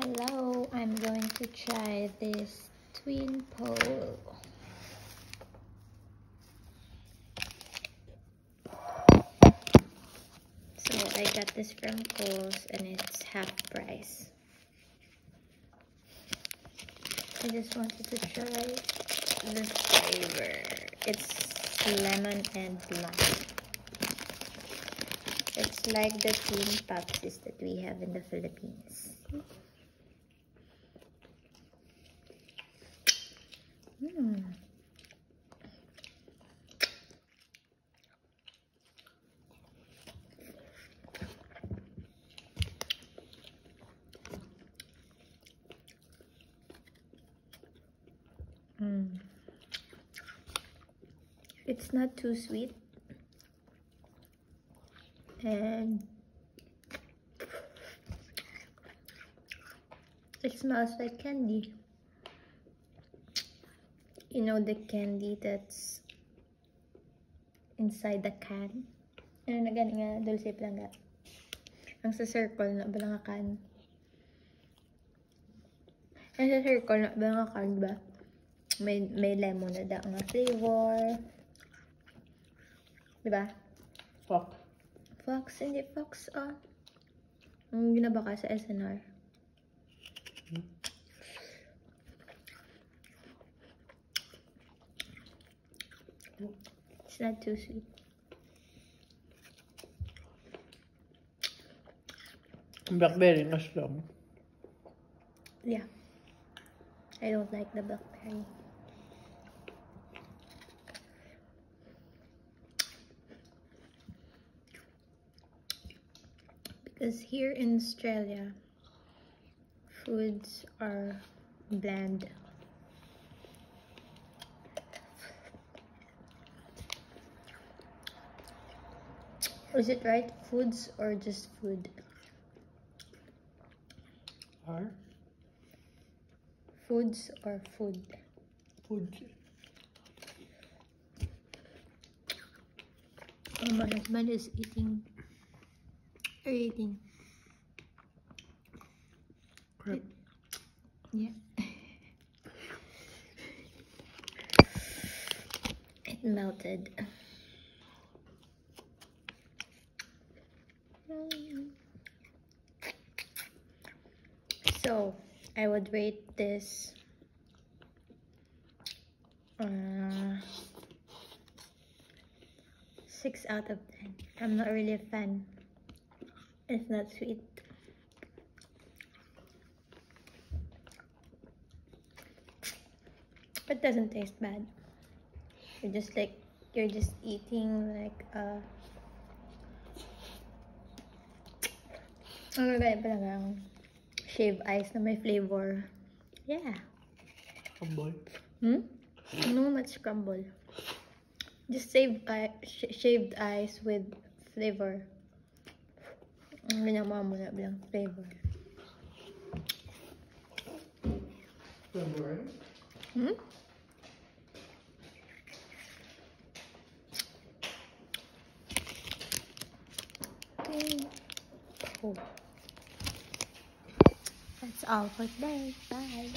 Hello, I'm going to try this twin pole. So I got this from Kohl's and it's half price. I just wanted to try the flavor. It's lemon and lime. It's like the twin Pepsis that we have in the Philippines. It's not too sweet, and it smells like candy. You know the candy that's inside the can? Ano na gani nga, dulce planga. Ang sa circle na ba nga can? Ang sa circle na ba nga can ba? May lemon na da nga flavor. Diba? Fox. Fox, hindi Fox, oh. Ang ginaba ka sa SNR. It's not too sweet. Blackberry mas lang. Yeah. I don't like the blackberry. Because here in Australia, foods are bland. Is it right? Foods or just food? Are? Foods or food? Food. Oh, my husband is eating. Crap. Yeah. It melted. So I would rate this 6 out of 10. I'm not really a fan. It's not sweet. It doesn't taste bad. You're just eating like ano gaya pa lang shaved ice na may flavor. Yeah. Crumble. No, not scramble. Just shaved ice with flavor. Ang ganyan mamula bilang flavor. Crumble. Okay. Oh. That's all for today. Bye.